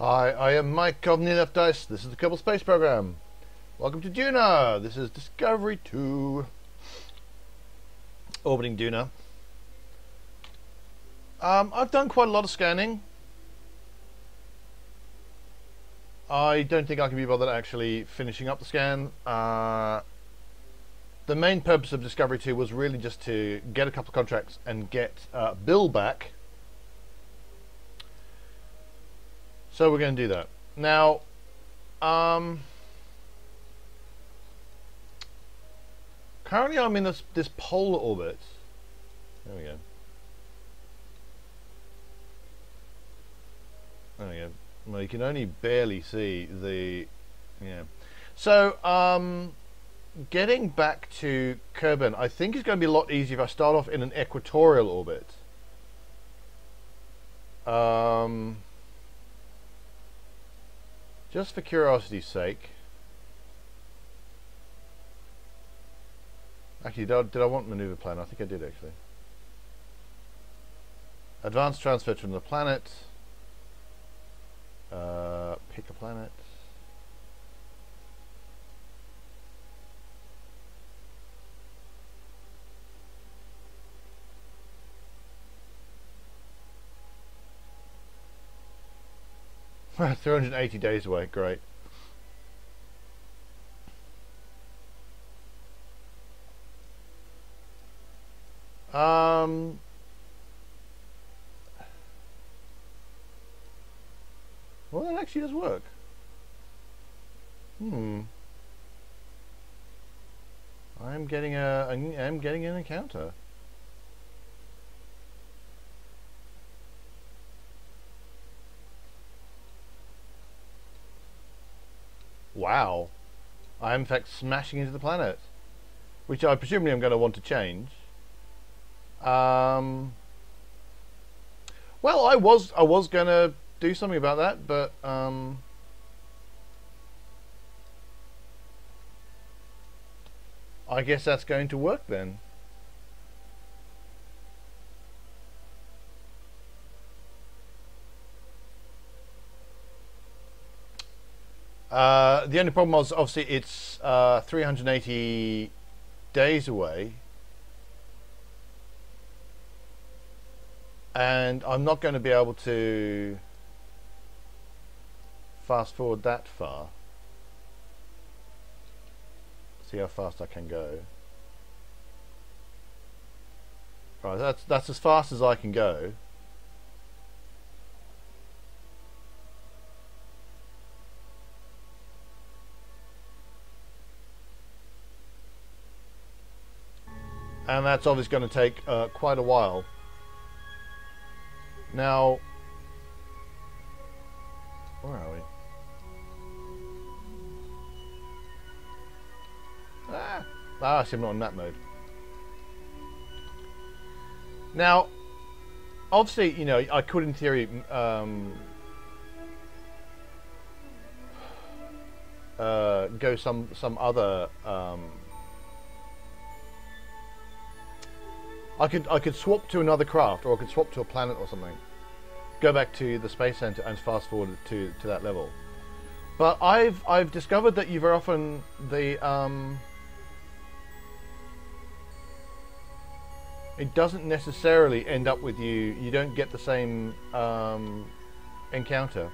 Hi, I am Mike of Near Left Dice. This is the Kerbal Space Program. Welcome to Duna. This is Discovery 2. Orbiting Duna. I've done quite a lot of scanning. I don't think I can be bothered actually finishing up the scan. The main purpose of Discovery 2 was really just to get a couple of contracts and get Bill back. So we're going to do that. Now, currently I'm in this polar orbit. There we go. There we go. Well, you can only barely see the... Yeah. So, getting back to Kerbin, I think it's going to be a lot easier if I start off in an equatorial orbit. Just for curiosity's sake. Actually, did I want maneuver plan? I think I did actually. Advanced transfer to another planet. Pick a planet. Wow, 380 days away, great. Well, that actually does work. I'm getting an encounter. Wow. I am in fact smashing into the planet, which I presumably am going to want to change. Well, I was going to do something about that, but I guess that's going to work then. The only problem was obviously it's 380 days away, and I'm not going to be able to fast forward that far. See how fast I can go. Right, that's as fast as I can go. And that's obviously going to take quite a while. Now, where are we? See, I'm not in that mode. Now, obviously, you know, I could, in theory, go some other. I could swap to another craft, or I could swap to a planet or something. Go back to the space center and fast forward to that level. But I've discovered that you very often it doesn't necessarily end up with you. You don't get the same encounter.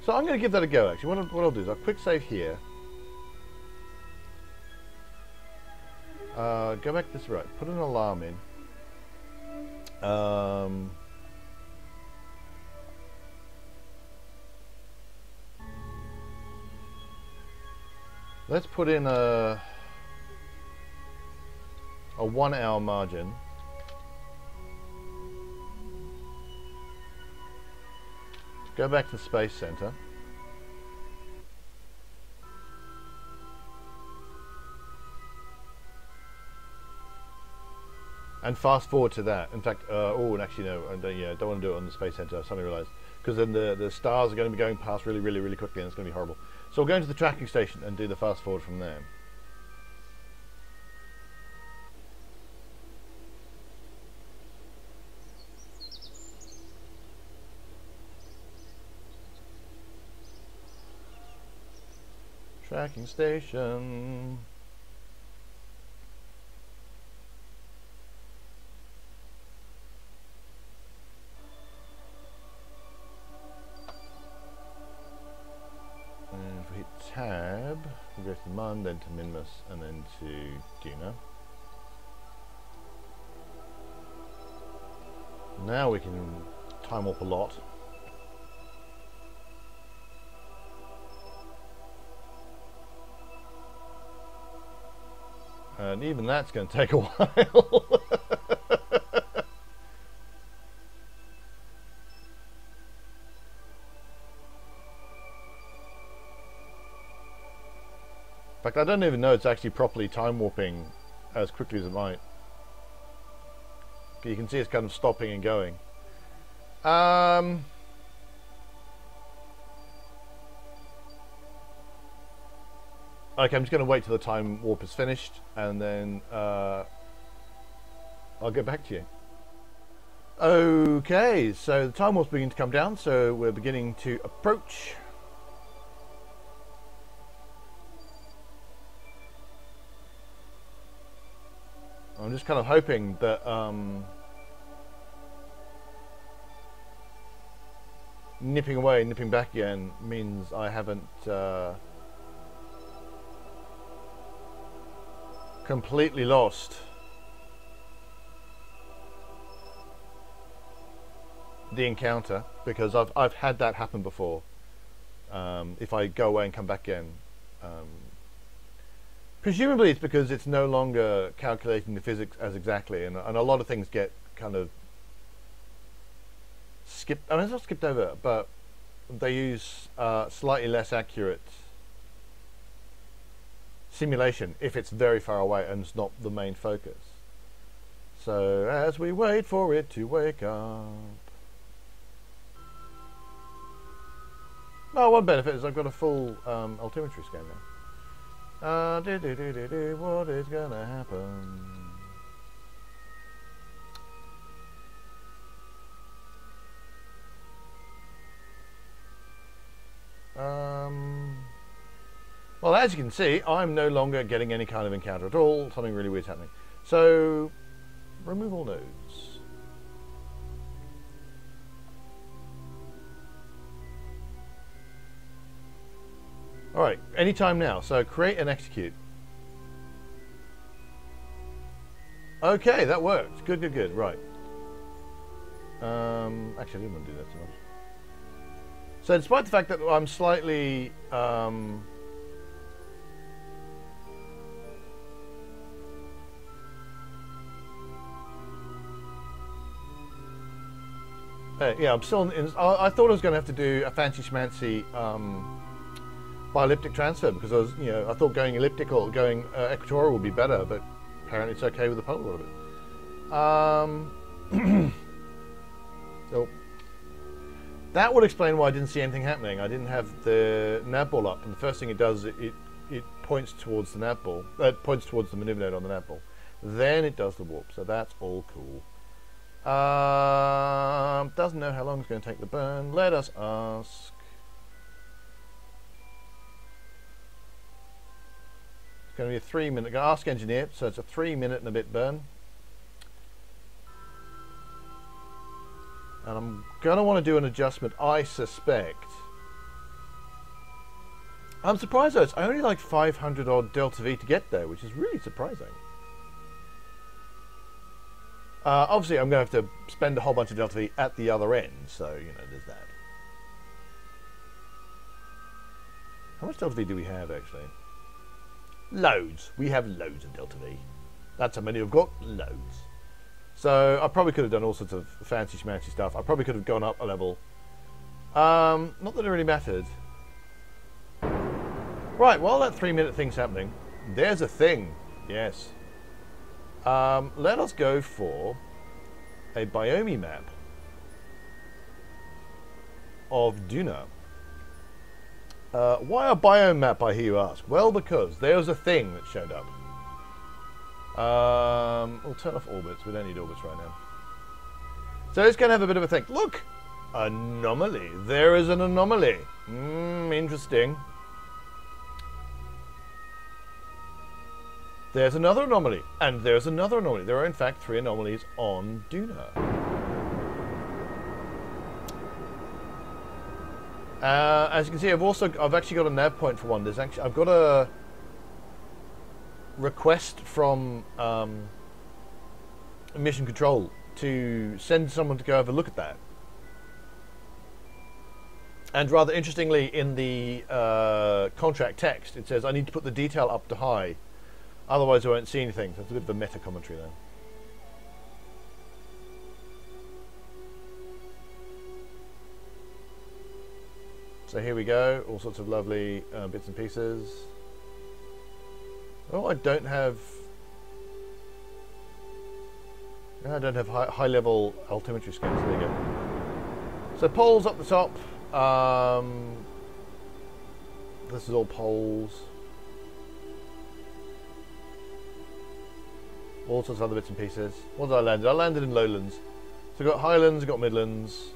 So I'm going to give that a go. Actually, what I'll do is I'll quick save here. Go back this right. Put an alarm in. Let's put in a 1 hour margin. Go back to the Space Center. And fast forward to that. In fact, and actually no, I don't want to do it on the Space Center. I suddenly realised, because then the stars are going to be going past really quickly, and it's going to be horrible. So we'll go into the tracking station and do the fast forward from there. Tracking station. And if we hit tab, we go to the Mun, then to Minmus, and then to Duna. Now we can time warp a lot. And even that's going to take a while. In fact, I don't even know it's actually properly time warping as quickly as it might. You can see it's kind of stopping and going. Okay, I'm just going to wait till the time warp is finished, and then I'll get back to you. Okay, so the time warp's beginning to come down, so we're beginning to approach. I'm just kind of hoping that nipping away, nipping back again means I haven't completely lost the encounter, because I've had that happen before. If I go away and come back again, presumably it's because it's no longer calculating the physics as exactly, and a lot of things get kind of skipped. I mean, it's not skipped over, but they use slightly less accurate simulation if it's very far away and it's not the main focus. So as we wait for it to wake up. Oh, one benefit is I've got a full altimetry scan now. What is gonna happen? Well, as you can see, I'm no longer getting any kind of encounter at all. Something really weird's happening. So, remove all nodes. Alright, anytime now. So, create and execute. Okay, that worked. Good, good, good. Right. Actually, I didn't want to do that so much. So, despite the fact that I'm slightly... yeah, I'm still in, I thought I was going to have to do a fancy schmancy bi-elliptic transfer, because I was, I thought going elliptical, going equatorial would be better, but apparently it's okay with the polar orbit. So that would explain why I didn't see anything happening. I didn't have the nav ball up, and the first thing it does, it points towards the nav ball. It points towards the maneuver node on the nav ball. Then it does the warp, so that's all cool. Doesn't know how long it's going to take the burn. Let us ask. It's going to be a 3-minute. Ask engineer. So it's a 3-minute and a bit burn. And I'm going to want to do an adjustment, I suspect. I'm surprised though. It's only like 500 odd delta V to get there, which is really surprising. Obviously, I'm going to have to spend a whole bunch of delta V at the other end, so, there's that. How much delta V do we have, actually? Loads. We have loads of delta V. That's how many I've got. Loads. So, I probably could have done all sorts of fancy schmancy stuff. I probably could have gone up a level. Not that it really mattered. Right, while that 3-minute thing's happening, there's a thing. Yes. Let us go for a biome map of Duna. Why a biome map, I hear you ask? Well, because there's a thing that showed up. We'll turn off orbits. We don't need orbits right now. So it's going to have a bit of a think. Look! Anomaly. There is an anomaly. Interesting. There's another anomaly, and there's another anomaly. There are in fact 3 anomalies on Duna. As you can see, I've actually got a nav point for one. I've got a request from Mission Control to send someone to go have a look at that. And rather interestingly, in the contract text, it says I need to put the detail up to high, otherwise I won't see anything. So it's a bit of a meta commentary there. So here we go, all sorts of lovely bits and pieces. Oh, I don't have high level altimetry scans. There you go. So poles up the top. This is all poles. All sorts of other bits and pieces. What did I land? I landed in lowlands. So I've got highlands, I've got midlands.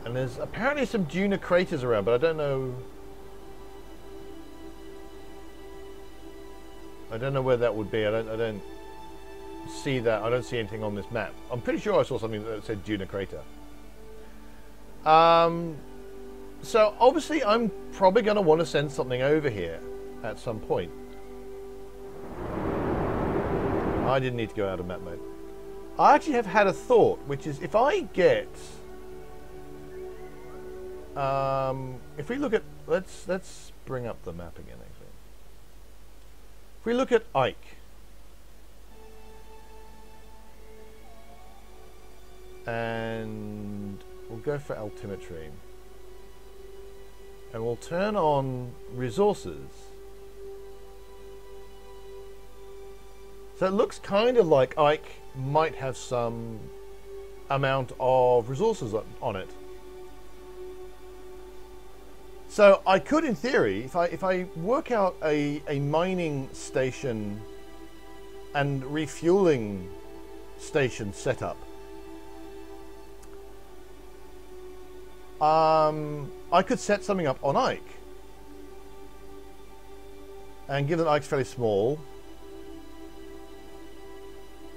And there's apparently some Duna craters around, but I don't know where that would be. I don't see that. I don't see anything on this map. I'm pretty sure I saw something that said Duna crater. So obviously I'm probably going to want to send something over here at some point. I didn't need to go out of map mode. I actually have had a thought, which is if I get if we look at let's bring up the map again actually. If we look at Ike, and we'll go for altimetry, and we'll turn on resources. So it looks kind of like Ike might have some amount of resources on it. So I could, in theory, if I work out a mining station and refueling station setup, I could set something up on Ike, and given that Ike's fairly small,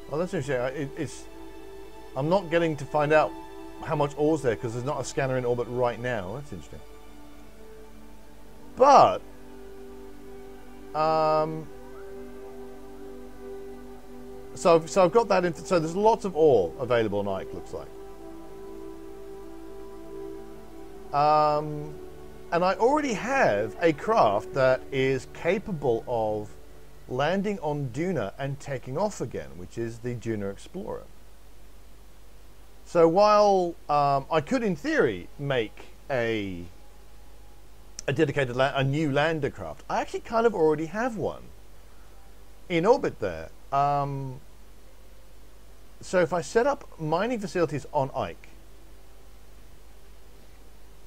well, that's interesting. I'm not getting to find out how much ore's there because there's not a scanner in orbit right now. That's interesting. But so I've got that. So there's lots of ore available on Ike, looks like. And I already have a craft that is capable of landing on Duna and taking off again, which is the Duna Explorer. So while I could, in theory, make a dedicated a new lander craft, I actually kind of already have one in orbit there. So if I set up mining facilities on Ike,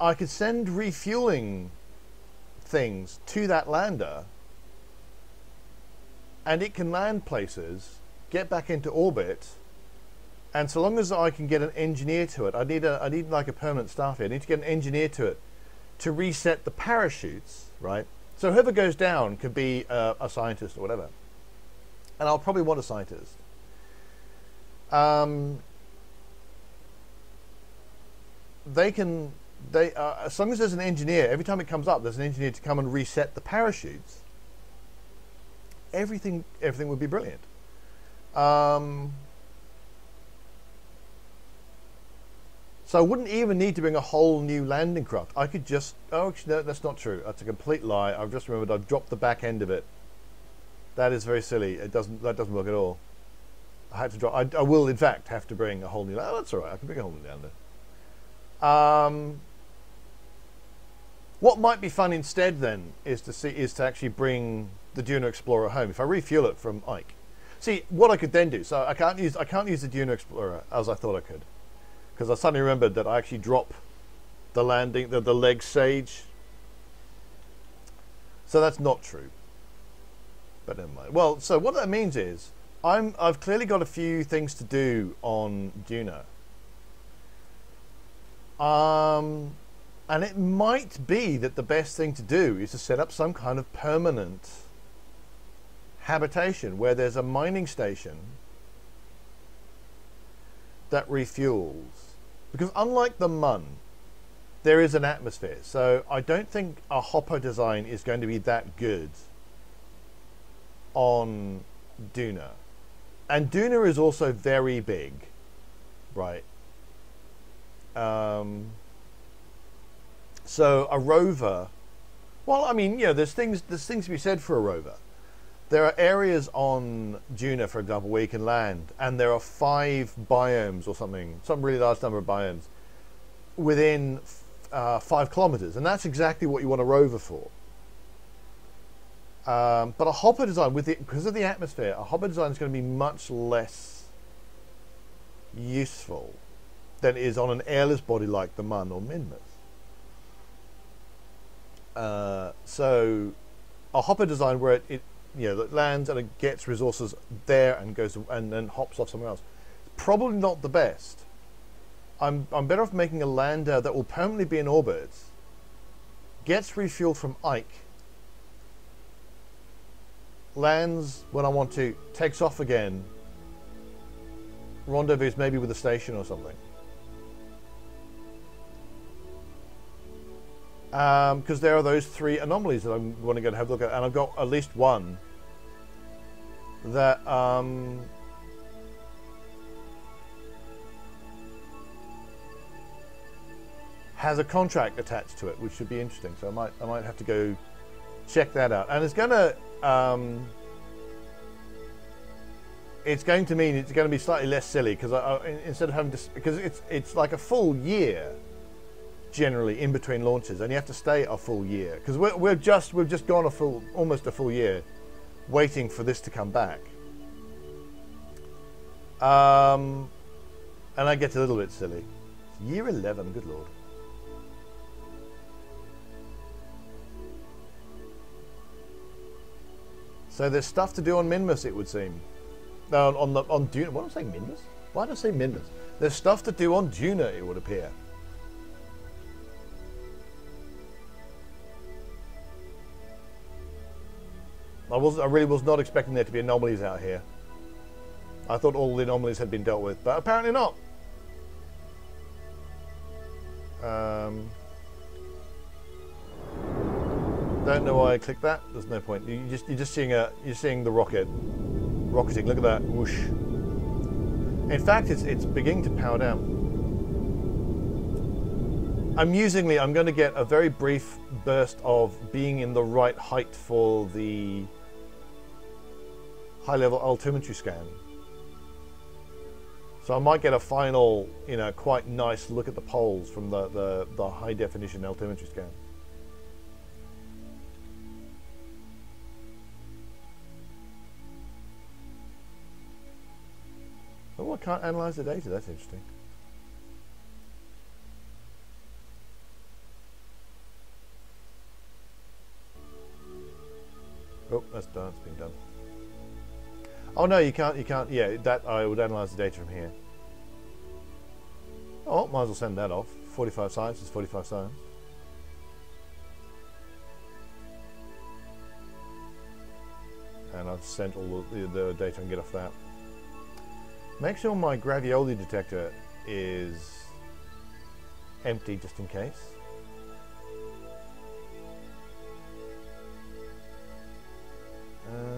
I could send refueling things to that lander, and it can land places, get back into orbit, and so long as I can get an engineer to it, I need like a permanent staff here. I need to get an engineer to it to reset the parachutes, right? So whoever goes down could be a scientist or whatever, and I'll probably want a scientist. As long as there's an engineer, every time it comes up, there's an engineer to come and reset the parachutes. Everything would be brilliant. So I wouldn't even need to bring a whole new landing craft. I could just... Oh, actually, no, that's not true. That's a complete lie. I've just remembered I've dropped the back end of it. That is very silly. That doesn't work at all. I had to drop... I will, in fact, have to bring a whole new... Oh, that's all right. I can bring a whole new lander. What might be fun instead, then, is to actually bring the Duna Explorer home. If I refuel it from Ike. See, what I could then do... So I can't use the Duna Explorer as I thought I could, because I suddenly remembered that I actually drop the landing, the leg stage. So that's not true. But never mind. Well, so what that means is I've clearly got a few things to do on Duna. And it might be that the best thing to do is to set up some kind of permanent habitation where there's a mining station that refuels. Because unlike the Mun, there is an atmosphere. So I don't think a hopper design is going to be that good on Duna. And Duna is also very big, right? So a rover, well, I mean, yeah, there's things to be said for a rover. There are areas on Duna, for example, where you can land, and there are 5 biomes or something, some really large number of biomes within 5 kilometers, and that's exactly what you want a rover for. But a hopper design, because of the atmosphere, a hopper design is going to be much less useful than it is on an airless body like the Mun or Minmus. So a hopper design where it lands and it gets resources there and goes and then hops off somewhere else, probably not the best. I'm better off making a lander that will permanently be in orbit, gets refueled from Ike, lands when I want to, takes off again, rendezvous maybe with a station or something. Because there are those 3 anomalies that I'm going to go and have a look at, and I've got at least one that has a contract attached to it, which should be interesting. So I might have to go check that out, and it's going to mean it's going to be slightly less silly because instead of having to, because it's like a full year generally in between launches, and you have to stay a full year because we've just gone almost a full year waiting for this to come back, and that gets a little bit silly. It's year 11, good lord. So there's stuff to do on Minmus, it would seem. No, on Duna. What am I saying, Minmus? Why did I say Minmus? There's stuff to do on Duna, it would appear. I really was not expecting there to be anomalies out here. I thought all the anomalies had been dealt with, but apparently not. Don't know why I clicked that. There's no point. You're just seeing the rocketing. Look at that whoosh. In fact, it's beginning to power down. Amusingly, I'm going to get a very brief burst of being in the right height for the high-level altimetry scan. So I might get a final, quite nice look at the poles from the high-definition altimetry scan. Oh, I can't analyze the data. That's interesting. Oh, that's done. It's been done. Oh no, you can't. Yeah, that I would analyze the data from here. Oh, might as well send that off. 45 science is 45 science. And I've sent all the data and get off that. Make sure my gravioli detector is empty just in case.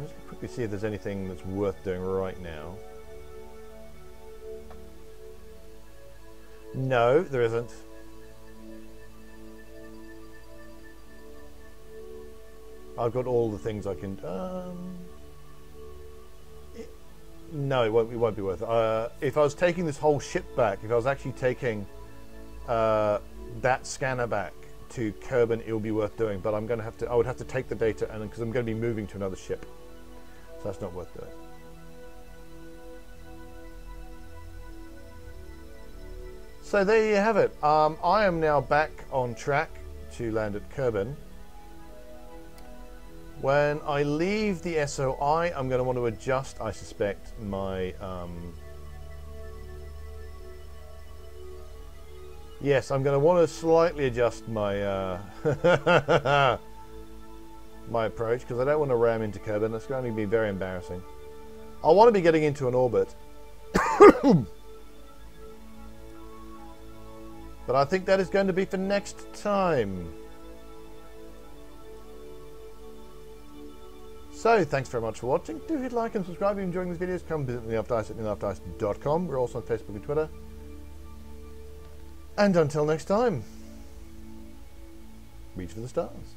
Let's quickly see if there's anything that's worth doing right now. No, there isn't. I've got all the things I can. No, it won't be worth it. If I was taking this whole ship back, if I was actually taking that scanner back to Kerbin, it would be worth doing. But I would have to take the data, and because I'm going to be moving to another ship, so that's not worth doing. So there you have it. I am now back on track to land at Kerbin. When I leave the SOI, I'm going to want to adjust, I suspect, my Yes, I'm going to want to slightly adjust my my approach, because I don't want to ram into Kerbin. That's going to be very embarrassing. I want to be getting into an orbit. But I think that is going to be for next time. So, thanks very much for watching. Do hit like and subscribe if you're enjoying these videos. Come visit me at neilafterdice.com. We're also on Facebook and Twitter. And until next time, reach for the stars.